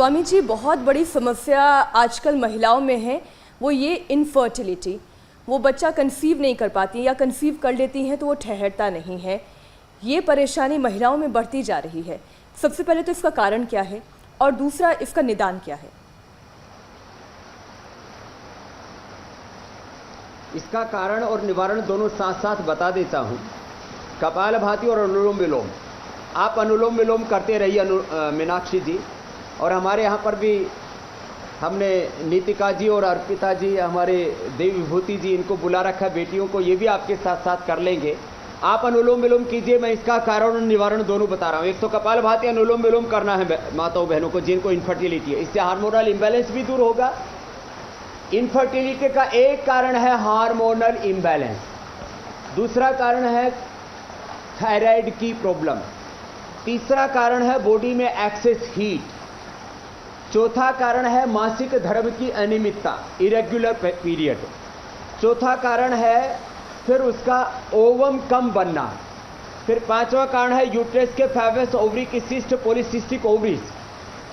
स्वामी जी, बहुत बड़ी समस्या आजकल महिलाओं में है, वो ये इनफर्टिलिटी। वो बच्चा कंसीव नहीं कर पाती या कंसीव कर लेती हैं तो वो ठहरता नहीं है। ये परेशानी महिलाओं में बढ़ती जा रही है। सबसे पहले तो इसका कारण क्या है और दूसरा इसका निदान क्या है? इसका कारण और निवारण दोनों साथ साथ बता देता हूँ। कपालभाति और अनुलोम विलोम, आप अनुलोम विलोम करते रहिए मीनाक्षी जी। और हमारे यहाँ पर भी हमने नीतिका जी और अर्पिता जी, हमारे देवी विभूति जी, इनको बुला रखा है बेटियों को, ये भी आपके साथ साथ कर लेंगे। आप अनुलोम विलोम कीजिए, मैं इसका कारण और निवारण दोनों बता रहा हूँ। एक तो कपालभाति अनुलोम विलोम करना है माताओं बहनों को जिनको इनफर्टिलिटी है, इससे हार्मोनल इम्बैलेंस भी दूर होगा। इनफर्टिलिटी का एक कारण है हार्मोनल इम्बैलेंस, दूसरा कारण है थायराइड की प्रॉब्लम, तीसरा कारण है बॉडी में एक्सेस हीट, चौथा कारण है मासिक धर्म की अनियमितता, इरेगुलर पीरियड, चौथा कारण है फिर उसका ओवम कम बनना, फिर पांचवा कारण है यूट्रस के फैवस ओवरी की सिस्ट पॉलीसिस्टिक ओवरीज,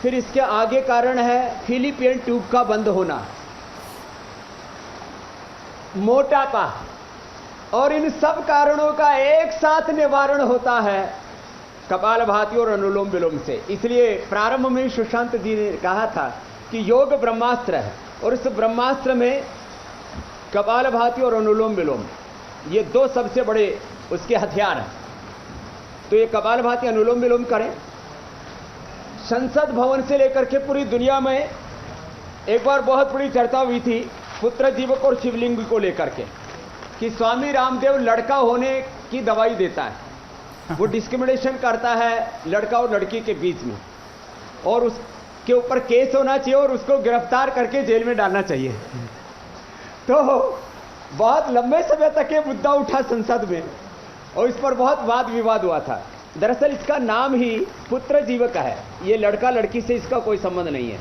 फिर इसके आगे कारण है फिलिपियन ट्यूब का बंद होना, मोटापा। और इन सब कारणों का एक साथ निवारण होता है कपालभाति और अनुलोम विलोम से। इसलिए प्रारंभ में सुशांत जी ने कहा था कि योग ब्रह्मास्त्र है, और इस ब्रह्मास्त्र में कपालभाति और अनुलोम विलोम ये दो सबसे बड़े उसके हथियार हैं। तो ये कपालभाति अनुलोम विलोम करें। संसद भवन से लेकर के पूरी दुनिया में एक बार बहुत बड़ी चर्चा हुई थी पुत्र जीवक और शिवलिंग को लेकर के, कि स्वामी रामदेव लड़का होने की दवाई देता है, वो डिस्क्रिमिनेशन करता है लड़का और लड़की के बीच में, और उसके ऊपर केस होना चाहिए और उसको गिरफ्तार करके जेल में डालना चाहिए। तो बहुत लंबे समय तक ये मुद्दा उठा संसद में और इस पर बहुत वाद विवाद हुआ था। दरअसल इसका नाम ही पुत्र जीवक है, ये लड़का लड़की से इसका कोई संबंध नहीं है,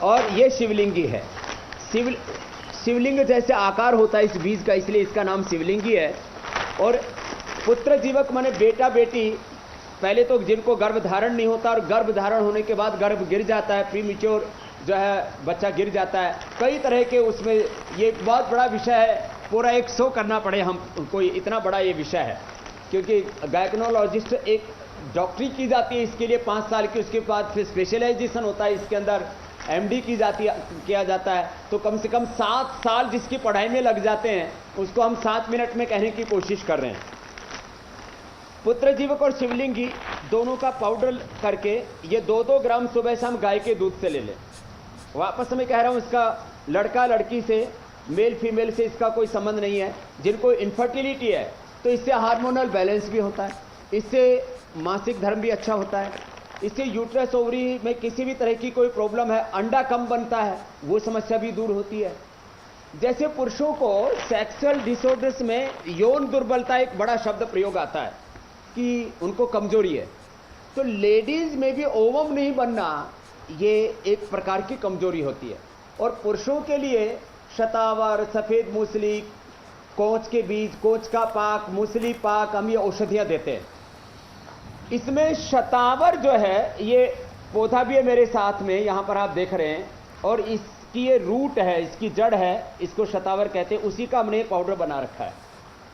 और ये शिवलिंगी है। शिवलिंग जैसे आकार होता है इस बीज का, इसलिए इसका नाम शिवलिंगी है। और पुत्र जीवक माने बेटा बेटी, पहले तो जिनको गर्भ धारण नहीं होता और गर्भ धारण होने के बाद गर्भ गिर जाता है, प्रीमेच्योर जो है बच्चा गिर जाता है, कई तरह के उसमें, ये बहुत बड़ा विषय है, पूरा एक शो करना पड़े हम कोई, इतना बड़ा ये विषय है। क्योंकि गायकोनोलॉजिस्ट एक डॉक्टरी की जाती है इसके लिए 5 साल की, उसके बाद फिर स्पेशलाइजेशन होता है इसके अंदर, एमडी की जाती किया जाता है, तो कम से कम 7 साल जिसकी पढ़ाई में लग जाते हैं, उसको हम 7 मिनट में कहने की कोशिश कर रहे हैं। पुत्र जीवक और शिवलिंगी दोनों का पाउडर करके ये 2-2 ग्राम सुबह शाम गाय के दूध से ले लें। वापस मैं कह रहा हूँ, इसका लड़का लड़की से, मेल फीमेल से इसका कोई संबंध नहीं है। जिनको इनफर्टिलिटी है तो इससे हार्मोनल बैलेंस भी होता है, इससे मासिक धर्म भी अच्छा होता है, इससे यूट्रस ओवरी में किसी भी तरह की कोई प्रॉब्लम है, अंडा कम बनता है, वो समस्या भी दूर होती है। जैसे पुरुषों को सेक्सुअल डिसऑर्डर्स में यौन दुर्बलता एक बड़ा शब्द प्रयोग आता है कि उनको कमजोरी है, तो लेडीज में भी ओवम नहीं बनना ये एक प्रकार की कमजोरी होती है। और पुरुषों के लिए शतावर, सफेद मूसली, कोंच के बीज, कोंच का पाक, मूसली पाक, हम ये औषधियां देते हैं। इसमें शतावर जो है, ये पौधा भी है मेरे साथ में, यहां पर आप देख रहे हैं, और इसकी ये रूट है, इसकी जड़ है, इसको शतावर कहते हैं, उसी का हमने पाउडर बना रखा है।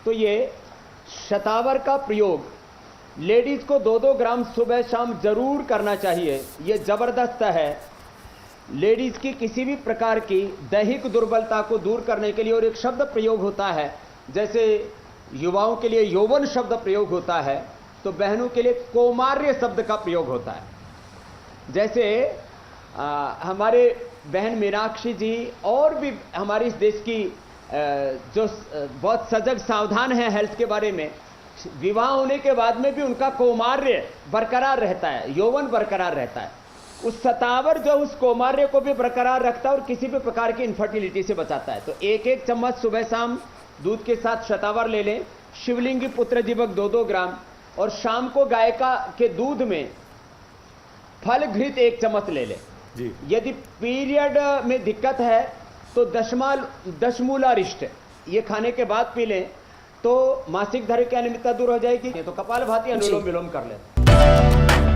तो ये शतावर का प्रयोग लेडीज को 2-2 ग्राम सुबह शाम जरूर करना चाहिए। ये जबरदस्त है लेडीज की किसी भी प्रकार की दैहिक दुर्बलता को दूर करने के लिए। और एक शब्द प्रयोग होता है, जैसे युवाओं के लिए यौवन शब्द प्रयोग होता है, तो बहनों के लिए कौमार्य शब्द का प्रयोग होता है। जैसे हमारे बहन मीनाक्षी जी और भी हमारे इस देश की जो बहुत सजग सावधान है हेल्थ के बारे में, विवाह होने के बाद में भी उनका कौमार्य बरकरार रहता है, यौवन बरकरार रहता है। उस शतावर जो उस कौमार्य को भी बरकरार रखता है और किसी भी प्रकार की इनफर्टिलिटी से बचाता है। तो 1-1 चम्मच सुबह शाम दूध के साथ शतावर ले लें, शिवलिंगी पुत्र जीवक 2-2 ग्राम, और शाम को गाय के दूध में फल घृत 1 चम्मच ले लें जी। यदि पीरियड में दिक्कत है तो दशमूला रिष्ट ये खाने के बाद पी लें, तो मासिक धर्म की अनियमितता दूर हो जाएगी। तो कपालभाति अनुलोम विलोम कर लें।